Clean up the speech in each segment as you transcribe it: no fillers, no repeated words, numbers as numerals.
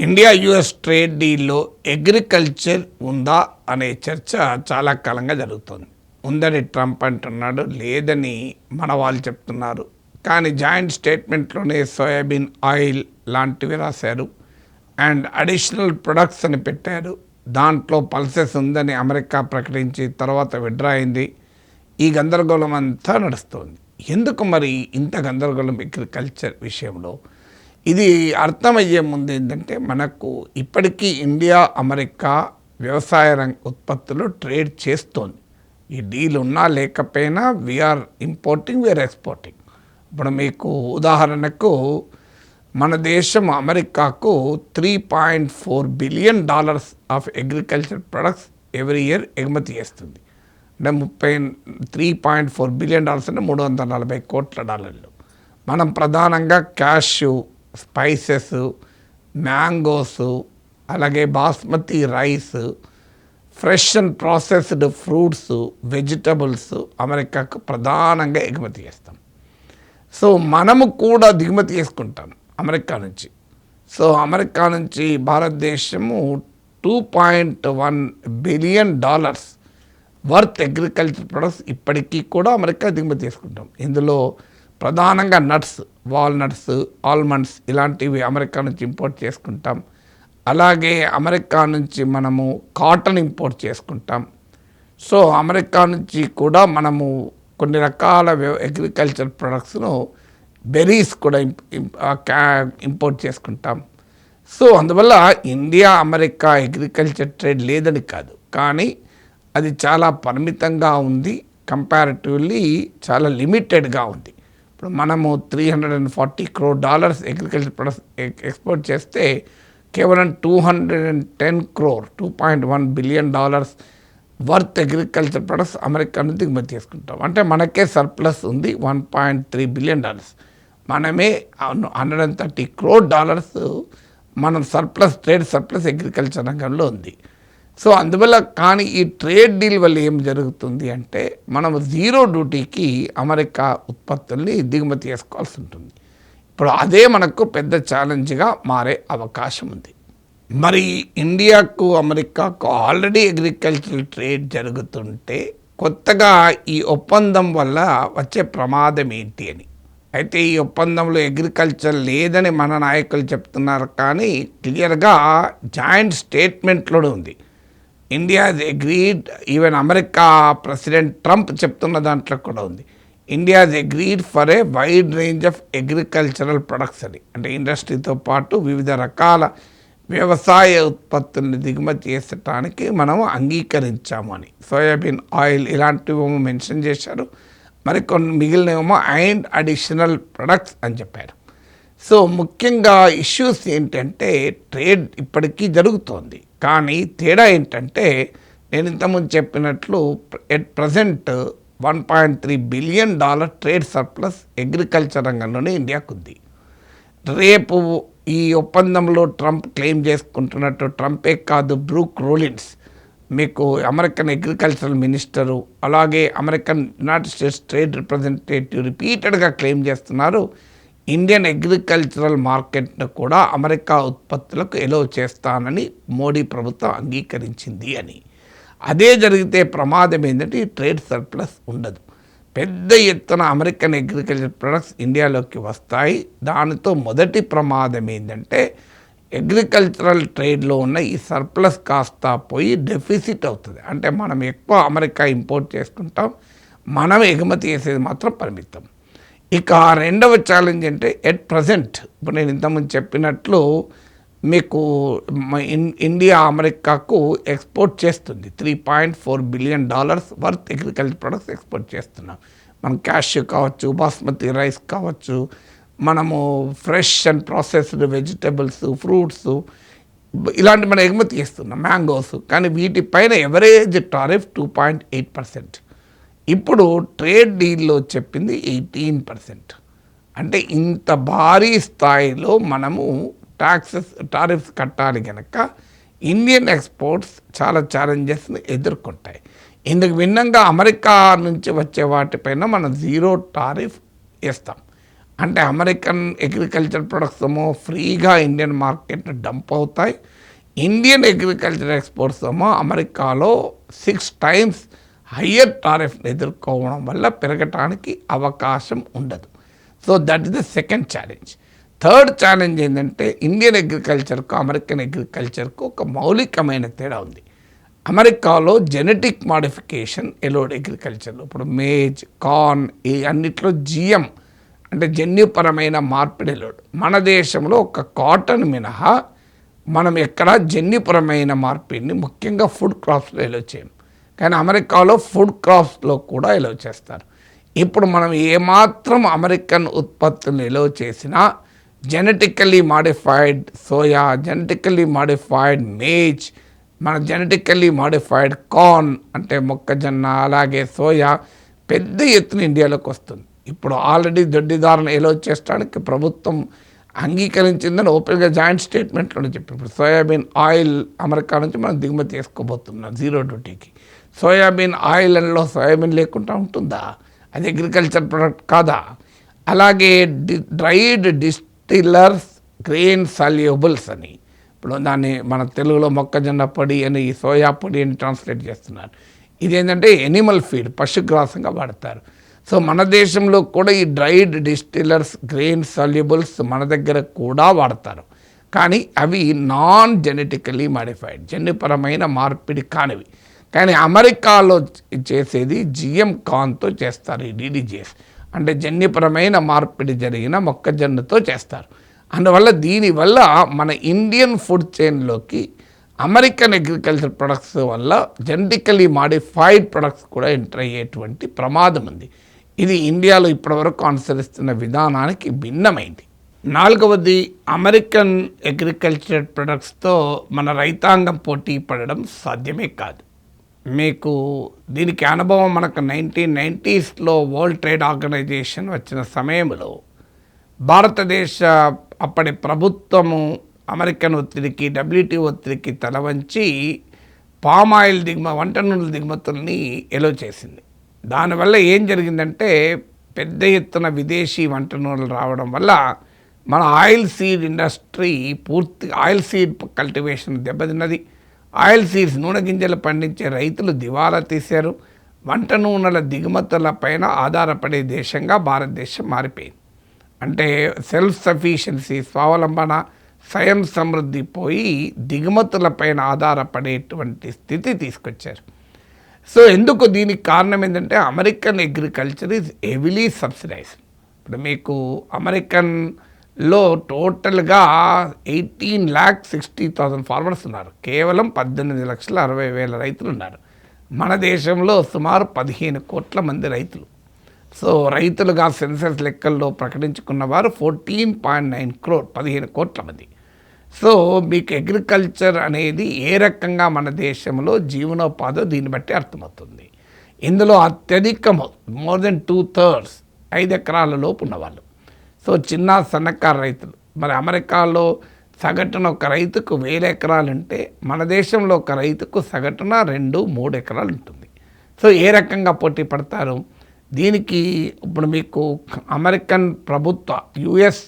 India US trade డీల్లో agriculture ఉందా అనే చర్చ చాలా కాలంగా జరుగుతుంది. ఉందని ట్రంప్ అంటున్నాడు, లేదని మన వాళ్ళు చెప్తున్నారు. కానీ జాయింట్ స్టేట్మెంట్లోనే సోయాబీన్ ఆయిల్ లాంటివి రాశారు అండ్ అడిషనల్ ప్రొడక్ట్స్ అని పెట్టారు. దాంట్లో పల్సెస్ ఉందని అమెరికా ప్రకటించి తర్వాత విడ్రా అయింది. ఈ గందరగోళం అంతా నడుస్తుంది. ఎందుకు మరి ఇంత గందరగోళం అగ్రికల్చర్ విషయంలో? ఇది అర్థమయ్యే ముందు ఏంటంటే, మనకు ఇప్పటికీ ఇండియా అమెరికా వ్యవసాయ రంగ ఉత్పత్తులు ట్రేడ్ చేస్తోంది. ఈ డీల్ ఉన్నా లేకపోయినా వీఆర్ ఇంపోర్టింగ్, వీఆర్ ఎక్స్పోర్టింగ్. ఇప్పుడు మీకు ఉదాహరణకు మన దేశం అమెరికాకు $3.4 billion of agriculture products every year ఎగుమతి చేస్తుంది. అంటే $3.4 బిలియన్ అంటే $340 కోట్ల. మనం ప్రధానంగా క్యాష్యూ, స్పైసెస్, మ్యాంగోస్, అలాగే basmati rice, fresh and processed fruits, vegetables అమెరికాకు ప్రధానంగా ఎగుమతి చేస్తాం. సో మనము కూడా దిగుమతి చేసుకుంటాం అమెరికా నుంచి. సో అమెరికా నుంచి భారతదేశము $2.1 బిలియన్ వర్త్ అగ్రికల్చర్ ప్రొడక్ట్స్ ఇప్పటికీ కూడా అమెరికా దిగుమతి చేసుకుంటాం. ఇందులో ప్రధానంగా నట్స్, వాల్నట్స్, ఆల్మండ్స్ ఇలాంటివి అమెరికా నుంచి ఇంపోర్ట్ చేసుకుంటాం. అలాగే అమెరికా నుంచి మనము కాటన్ ఇంపోర్ట్ చేసుకుంటాం. సో అమెరికా నుంచి కూడా మనము కొన్ని రకాల అగ్రికల్చర్ ప్రొడక్ట్స్ను, బెర్రీస్ కూడా ఇంపోర్ట్ చేసుకుంటాం. సో అందువల్ల ఇండియా అమెరికా అగ్రికల్చర్ ట్రేడ్ లేదని కాదు, కానీ అది చాలా పరిమితంగా ఉంది. కంపారిటివ్లీ చాలా లిమిటెడ్గా ఉంది. ఇప్పుడు మనము $340 crore అగ్రికల్చర్ ప్రొడక్ట్స్ ఎక్స్పోర్ట్ చేస్తే కేవలం 210 crore, $2.1 billion worth agriculture products America నుంచి దిగుమతి చేసుకుంటాం. అంటే మనకే సర్ప్లస్ ఉంది $1.3 బిలియన్. మనమే $130 crore మనం ట్రేడ్ సర్ప్లస్ అగ్రికల్చర్ రంగంలో ఉంది. సో అందువల్ల కానీ ఈ ట్రేడ్ డీల్ వల్ల ఏం జరుగుతుంది అంటే, మనం జీరో డ్యూటీకి అమెరికా ఉత్పత్తుల్ని దిగుమతి చేసుకోవాల్సి ఉంటుంది. ఇప్పుడు అదే మనకు పెద్ద ఛాలెంజ్గా మారే అవకాశం ఉంది. మరి ఇండియాకు అమెరికాకు ఆల్రెడీ అగ్రికల్చరల్ ట్రేడ్ జరుగుతుంటే కొత్తగా ఈ ఒప్పందం వల్ల వచ్చే ప్రమాదం ఏంటి అని. అయితే ఈ ఒప్పందంలో అగ్రికల్చర్ లేదని మన నాయకులు చెప్తున్నారు, కానీ క్లియర్గా జాయింట్ స్టేట్మెంట్లోనే ఉంది. India agreed, even America president Trump చెప్తున్న దాంట్లో కూడా ఉంది, India agreed for a wide range of agricultural products అని. అంటే ఇండస్ట్రీతో పాటు వివిధ రకాల వ్యవసాయ ఉత్పత్తుల్ని దిగుమతి చేసడానికి మనము అంగీకరించాము అని. సోయాబీన్ ఆయిల్ ఇలాంటివి మెన్షన్ చేశారు. మరికొన్ని మిగిలినవేమో అండ్ అడిషనల్ ప్రొడక్ట్స్ అని చెప్పారు. సో ముఖ్యంగా ఇష్యూస్ ఏంటంటే, ట్రేడ్ ఇప్పటికీ జరుగుతోంది, కానీ తేడా ఏంటంటే, నేను ఇంతకుముందు చెప్పినట్లు at present $1.3 billion trade surplus agriculture రంగంలోనే ఇండియాకు ఉంది. రేపు ఈ ఒప్పందంలో ట్రంప్ క్లెయిమ్ చేసుకుంటున్నట్టు, ట్రంపే కాదు, బ్రూక్ రోలిన్స్ మీకు అమెరికన్ అగ్రికల్చరల్ మినిస్టరు, అలాగే యునైటెడ్ స్టేట్స్ ట్రేడ్ రిప్రజెంటేటివ్ రిపీటెడ్గా క్లెయిమ్ చేస్తున్నారు, ఇండియన్ అగ్రికల్చరల్ మార్కెట్ను కూడా అమెరికా ఉత్పత్తులకు ఎలో చేస్తానని మోడీ ప్రభుత్వం అంగీకరించింది అని. అదే జరిగితే ప్రమాదం ఏంటంటే, ఈ ట్రేడ్ సర్ప్లస్ ఉండదు. పెద్ద ఎత్తున అమెరికన్ అగ్రికల్చర్ ప్రొడక్ట్స్ ఇండియాలోకి వస్తాయి. దానితో మొదటి ప్రమాదం ఏంటంటే, అగ్రికల్చరల్ ట్రేడ్లో ఉన్న ఈ సర్ప్లస్ కాస్త పోయి డెఫిసిట్ అవుతుంది. అంటే మనం ఎక్కువ అమెరికా ఇంపోర్ట్ చేసుకుంటాం, మనం ఎగుమతి చేసేది మాత్రం పరిమితం. ఇక రెండవ ఛాలెంజ్ అంటే, ఎట్ ప్రజెంట్ ఇప్పుడు నేను ఇంతకుముందు చెప్పినట్లు మీకు ఇండియా అమెరికాకు ఎక్స్పోర్ట్ చేస్తుంది $3.4 billion worth agriculture products export చేస్తున్నాం. మనం క్యాష్యూ కావచ్చు, బాస్మతి రైస్ కావచ్చు, మనము fresh and processed vegetables, fruits ఇలాంటి మనం ఎగుమతి చేస్తున్నాం, మ్యాంగోస్. కానీ వీటిపైన ఎవరేజ్ టారిఫ్ 2.8%. ఇప్పుడు ట్రేడ్ డీల్లో చెప్పింది 18%. అంటే ఇంత భారీ స్థాయిలో మనము టారిఫ్స్ కట్టాలి కనుక ఇండియన్ ఎక్స్పోర్ట్స్ చాలా ఛాలెంజెస్ని ఎదుర్కొంటాయి. ఇందుకు భిన్నంగా అమెరికా నుంచి వచ్చే వాటిపైన మనం జీరో టారిఫ్ వేస్తాం. అంటే అమెరికన్ అగ్రికల్చర్ ప్రొడక్ట్స్ ఏమో ఫ్రీగా ఇండియన్ మార్కెట్ డంప్ అవుతాయి. ఇండియన్ అగ్రికల్చర్ ఎక్స్పోర్ట్స్ ఏమో అమెరికాలో 6 times హయ్యర్ టారిఫ్ని ఎదుర్కోవడం వల్ల పెరగటానికి అవకాశం ఉండదు. So that is the second challenge. Third challenge ఏంటంటే ఇండియన్ అగ్రికల్చర్కు అమెరికన్ అగ్రికల్చర్కు ఒక మౌలికమైన తేడా ఉంది. అమెరికాలో జెనెటిక్ మాడిఫికేషన్ ఎలోడ్ అగ్రికల్చర్లో ఇప్పుడు మేజ్, కార్న్ ఈ అన్నిట్లో జిఎం అంటే జన్యుపరమైన మార్పిడి ఎలోడ్. మన దేశంలో ఒక కాటన్ మినహా మనం ఎక్కడ జన్యుపరమైన మార్పిడిని ముఖ్యంగా ఫుడ్ క్రాప్స్లో ఎలో చేయం. కానీ అమెరికాలో ఫుడ్ క్రాప్స్లో కూడా ఎలో చేస్తారు. ఇప్పుడు మనం ఏమాత్రం అమెరికన్ ఉత్పత్తులను ఎలో చేసినా genetically modified soya, genetically modified maize, మన జెనెటికల్లీ మాడిఫైడ్ కార్న్ అంటే మొక్కజొన్న, అలాగే సోయా పెద్ద ఎత్తున ఇండియాలోకి వస్తుంది. ఇప్పుడు ఆల్రెడీ దొడ్డిదారులను ఎలో చేయడానికి ప్రభుత్వం అంగీకరించిందని ఓపెన్గా జాయింట్ స్టేట్మెంట్లోనే చెప్పారు. ఇప్పుడు సోయాబీన్ ఆయిల్ అమెరికా నుంచి మనం దిగుమతి చేసుకోబోతున్నాం 0 dutyకి. సోయాబీన్ ఆయిల్లో సోయాబీన్ లేకుండా ఉంటుందా? అది అగ్రికల్చర్ ప్రొడక్ట్ కాదా? అలాగే డ్రైడ్ డిస్టిల్లర్స్ గ్రెయిన్ సాల్యుబుల్స్ అని ఇప్పుడు దాన్ని మన తెలుగులో మొక్కజొన్న పొడి అని సోయా పొడి అని ట్రాన్స్లేట్ చేస్తున్నారు. ఇదేంటంటే ఎనిమల్ ఫీడ్, పశుగ్రాసంగా వాడతారు. సో మన దేశంలో కూడా ఈ డ్రైడ్ డిస్టిల్లర్స్ గ్రెయిన్ సాల్యుబుల్స్ మన దగ్గర కూడా వాడతారు. కానీ అవి నాన్ జెనెటికలీ మాడిఫైడ్, జన్యుపరమైన మార్పిడి కానివి. కానీ అమెరికాలో చేసేది జిఎం కార్న్తో చేస్తారు. ఈ డిడిజిఎస్ అంటే జన్యుపరమైన మార్పిడి జరిగిన మొక్కజొన్నతో చేస్తారు. అందువల్ల దీనివల్ల మన ఇండియన్ ఫుడ్ చైన్లోకి అమెరికన్ అగ్రికల్చర్ ప్రొడక్ట్స్ వల్ల జెనెటికలీ మాడిఫైడ్ ప్రొడక్ట్స్ కూడా ఎంటర్ అయ్యేటువంటి ప్రమాదం ఉంది. ఇది ఇండియాలో ఇప్పటివరకు అనుసరిస్తున్న విధానానికి భిన్నమైంది. 4వది, అమెరికన్ అగ్రికల్చర్ ప్రొడక్ట్స్తో మన రైతాంగం పోటీ పడడం సాధ్యమే కాదు. మీకు దీనికి అనుభవం మనకు 1990sలో వరల్డ్ ట్రేడ్ ఆర్గనైజేషన్ వచ్చిన సమయంలో భారతదేశ అప్పటి ప్రభుత్వము అమెరికన్ ఒత్తిడికి, WTO ఒత్తిడికి తలవంచి పామాయిల్ వంట నూనెల దిగుమతుల్ని ఎలో చేసింది. దానివల్ల ఏం జరిగిందంటే పెద్ద ఎత్తున విదేశీ వంట నూనెలు రావడం వల్ల మన ఆయిల్ సీడ్ ఇండస్ట్రీ పూర్తి ఆయిల్ సీడ్ కల్టివేషన్ దెబ్బతిన్నది. ఆయిల్ సీడ్స్ నూనె గింజలు పండించే రైతులు దివాలా తీశారు. వంట నూనెల దిగుమతుల పైన ఆధారపడే దేశంగా భారతదేశం మారిపోయింది. అంటే సెల్ఫ్ సఫిషియన్సీ, స్వావలంబన, స్వయం సమృద్ధి పోయి దిగుమతుల పైన ఆధారపడేటువంటి స్థితి తీసుకొచ్చారు. సో ఎందుకు దీనికి కారణం ఏంటంటే American agriculture is heavily subsidised. ఇప్పుడు మీకు అమెరికన్లో టోటల్గా 18,60,000 ఫార్మర్స్ ఉన్నారు. కేవలం 18,60,000 రైతులు ఉన్నారు. మన దేశంలో సుమారు 15 కోట్ల మంది రైతులు. సో రైతులుగా సెన్సస్ లెక్కల్లో ప్రకటించుకున్న వారు 14.9 crore, 15 కోట్ల మంది. సో మీకు అగ్రికల్చర్ అనేది ఏ రకంగా మన దేశంలో జీవనోపాధి దీన్ని బట్టి అర్థమవుతుంది. ఇందులో అత్యధికము మోర్ దెన్ 2/3 5 ఎకరాల లోపు ఉన్నవాళ్ళు. సో చిన్న సన్నకారు రైతులు. మరి అమెరికాలో సగటున ఒక రైతుకు 1000 ఎకరాలు ఉంటే మన దేశంలో ఒక రైతుకు సగటున 2-3 ఎకరాలు ఉంటుంది. సో ఏ రకంగా పోటీ పడతారు? దీనికి ఇప్పుడు మీకు అమెరికన్ ప్రభుత్వ US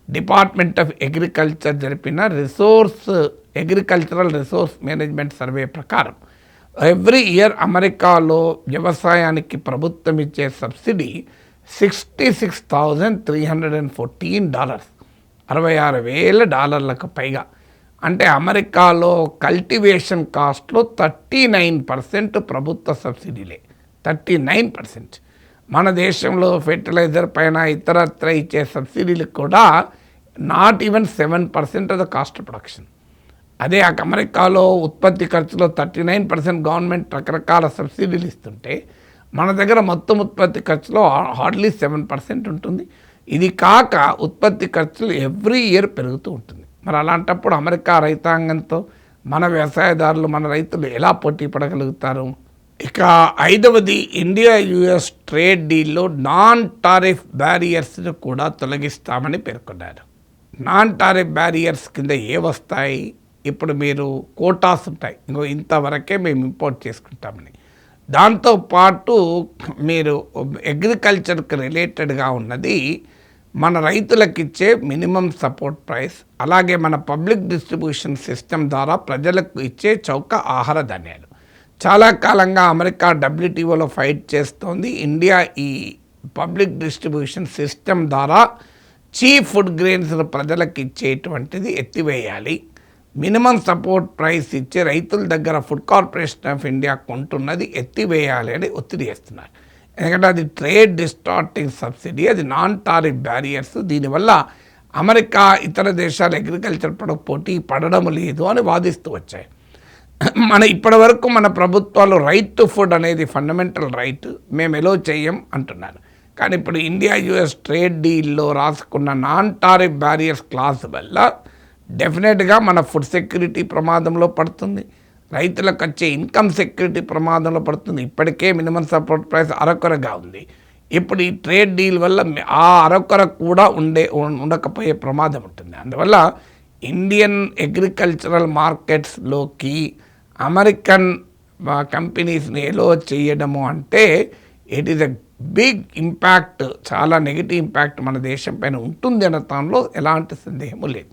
డిపార్ట్మెంట్ ఆఫ్ అగ్రికల్చర్ జరిపిన అగ్రికల్చరల్ రిసోర్స్ మేనేజ్మెంట్ సర్వే ప్రకారం ఎవ్రీ ఇయర్ అమెరికాలో వ్యవసాయానికి ప్రభుత్వం ఇచ్చే సబ్సిడీ $66,314, $66,000 పైగా. అంటే అమెరికాలో కల్టివేషన్ కాస్ట్లో 39% ప్రభుత్వ సబ్సిడీలే, 39%. మన దేశంలో ఫెర్టిలైజర్ పైన ఇతరత్ర ఇచ్చే సబ్సిడీలు కూడా not even 7% of the cost of production. అదే అమెరికాలో ఉత్పత్తి ఖర్చులో 39% గవర్నమెంట్ రకరకాల సబ్సిడీలు ఇస్తుంటే మన దగ్గర మొత్తం ఉత్పత్తి ఖర్చులో హార్డ్లీ 7% ఉంటుంది. ఇది కాక ఉత్పత్తి ఖర్చులు ఎవ్రీ ఇయర్ పెరుగుతూ ఉంటుంది. మరి అలాంటప్పుడు అమెరికా రైతాంగంతో మన వ్యవసాయదారులు, మన రైతులు ఎలా పోటీ పడగలుగుతారు? ఇక 5వది, ఇండియా US ట్రేడ్ డీల్లో నాన్ టారిఫ్ బ్యారియర్స్ను కూడా తొలగిస్తామని పేర్కొన్నారు. నాన్ టారిఫ్ బ్యారియర్స్ కింద ఏ వస్తాయి? ఇప్పుడు మీరు కోటాస్ ఉంటాయి, ఇంతవరకే మేము ఇంపోర్ట్ చేసుకుంటామని. దాంతోపాటు మీరు అగ్రికల్చర్కి రిలేటెడ్గా ఉన్నది మన రైతులకు ఇచ్చే మినిమం సపోర్ట్ ప్రైస్, అలాగే మన పబ్లిక్ డిస్ట్రిబ్యూషన్ సిస్టమ్ ద్వారా ప్రజలకు ఇచ్చే చౌక ఆహార ధాన్యాలు. చాలా కాలంగా అమెరికా WTOలో ఫైట్ చేస్తోంది. ఇండియా ఈ పబ్లిక్ డిస్ట్రిబ్యూషన్ సిస్టమ్ ద్వారా చీప్ ఫుడ్ గ్రెయిన్స్ ప్రజలకు ఇచ్చేటువంటిది ఎత్తివేయాలి. మినిమం సపోర్ట్ ప్రైస్ ఇచ్చి రైతుల దగ్గర ఫుడ్ కార్పొరేషన్ ఆఫ్ ఇండియా కొంటున్నది ఎత్తివేయాలి అని ఒత్తిడి చేస్తున్నారు. ఎందుకంటే అది ట్రేడ్ డిస్టార్టింగ్ సబ్సిడీ, అది నాన్ టారిఫ్ బ్యారియర్స్. దీనివల్ల అమెరికా ఇతర దేశాలు అగ్రికల్చర్ పోటీ పడడం లేదు అని వాదిస్తూ వచ్చాయి. ఇప్పటి వరకు మన ప్రభుత్వాలు రైట్ టు ఫుడ్ అనేది ఫండమెంటల్ రైట్, మేము ఎలో చేయం అంటున్నారు. కానీ ఇప్పుడు ఇండియా US ట్రేడ్ డీల్లో రాసుకున్న నాన్ టారిఫ్ బ్యారియర్స్ క్లాస్ వల్ల డెఫినెట్గా మన ఫుడ్ సెక్యూరిటీ ప్రమాదంలో పడుతుంది, రైతులకు వచ్చే ఇన్కమ్ సెక్యూరిటీ ప్రమాదంలో పడుతుంది. ఇప్పటికే మినిమం సపోర్ట్ ప్రైస్ అరకొరగా ఉంది. ఇప్పుడు ఈ ట్రేడ్ డీల్ వల్ల ఆ అరకొర కూడా ఉండకపోయే ప్రమాదం ఉంటుంది. అందువల్ల ఇండియన్ అగ్రికల్చరల్ మార్కెట్స్లోకి అమెరికన్ కంపెనీస్ని ఎలో చేయడము అంటే it is a big impact, చాలా నెగిటివ్ ఇంపాక్ట్ మన దేశం పైన ఉంటుంది అన్న దానిలో ఎలాంటి సందేహము లేదు.